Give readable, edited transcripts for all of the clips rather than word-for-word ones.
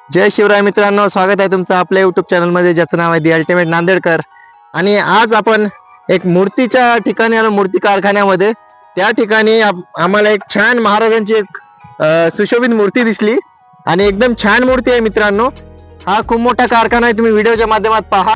जय शिवराय मित्रांनो, स्वागत आहे तुमचं आपल्या युट्यूब चॅनलमध्ये ज्याचं नाव आहे दी अल्टिमेट नांदेडकर. आणि आज आपण एक मूर्तीच्या ठिकाणी आलो, मूर्ती कारखान्यामध्ये. त्या ठिकाणी आम्हाला एक छान महाराजांची एक सुशोभित मूर्ती दिसली आणि एकदम छान मूर्ती आहे मित्रांनो. हा खूप मोठा कारखाना आहे, तुम्ही व्हिडिओच्या माध्यमात पहा.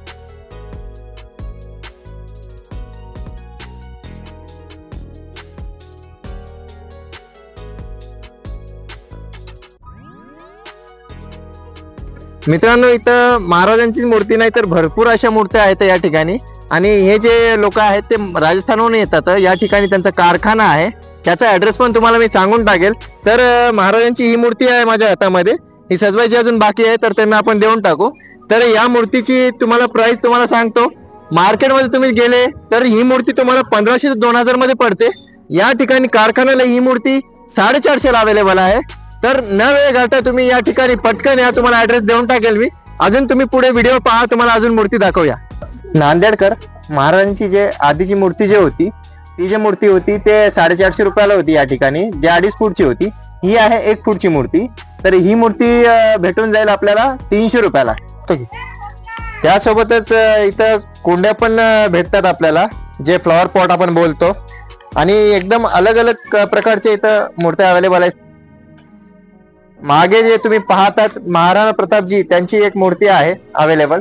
मित्रांनो, इथं महाराजांची मूर्ती नाही तर भरपूर अशा मूर्त्या आहेत या ठिकाणी. आणि हे जे लोक आहेत ते राजस्थानहून येतात. या ठिकाणी त्यांचा कारखाना आहे, त्याचा ऍड्रेस पण तुम्हाला मी सांगून टाकेल. तर महाराजांची ही मूर्ती आहे माझ्या हातामध्ये, ही सजवायची अजून बाकी आहे, तर त्यांना आपण देऊन टाकू. तर या मूर्तीची तुम्हाला प्राइस तुम्हाला सांगतो. मार्केटमध्ये तुम्ही गेले तर ही मूर्ती तुम्हाला 1500 ते 2000 मध्ये पडते. या ठिकाणी कारखान्याला ही मूर्ती 450 अवेलेबल आहे. तर न वेळ घालता तुम्ही या ठिकाणी पटकन या, तुम्हाला ऍड्रेस देऊन टाकेल मी. अजून तुम्ही पुढे व्हिडिओ पहा, तुम्हाला अजून मूर्ती दाखवूया. नांदेडकर महाराजांची जे आधीची मूर्ती जी होती, ती जी मूर्ती होती ते 450 रुपयाला होती या ठिकाणी, जे 2.5 फूटची होती. ही आहे 1 फूटची मूर्ती. तर ही मूर्ती भेटून जाईल आपल्याला 300 रुपयाला. त्यासोबतच इथं कोंड्या पण भेटतात आपल्याला, जे फ्लॉवर पॉट आपण बोलतो. आणि एकदम अलग अलग प्रकारचे इथं मूर्त्या अवेलेबल आहेत. मागे जे तुम्ही पाहतात महाराणा प्रतापजी, त्यांची एक मूर्ती आहे अवेलेबल.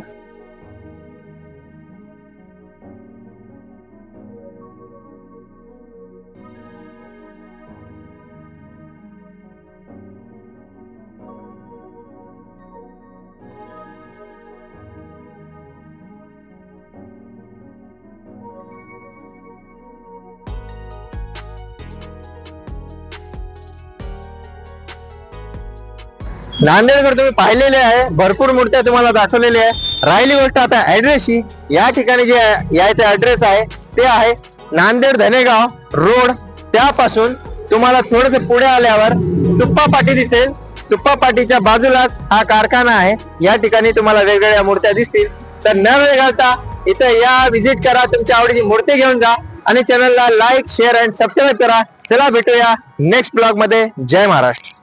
नांदेडकर तुम्ही पाहिलेले आहे, भरपूर मूर्त्या तुम्हाला दाखवलेल्या आहे. राहिली गोष्ट आता ऍड्रेसची. या ठिकाणी जे यायचं ऍड्रेस आहे ते आहे नांदेड धनेगाव रोड. त्यापासून तुम्हाला थोडस पुढे आल्यावर तुप्पा पाटी दिसेल. तुप्पा पाटीच्या बाजूलाच हा कारखाना आहे. या ठिकाणी तुम्हाला वेगवेगळ्या मूर्त्या दिसतील. तर न वेळ घालता इथं या, व्हिजिट करा, तुमच्या आवडीची मूर्ती घेऊन जा आणि चॅनलला लाईक, शेअर अँड सबस्क्राईब करा. चला भेटूया नेक्स्ट ब्लॉग मध्ये. जय महाराष्ट्र.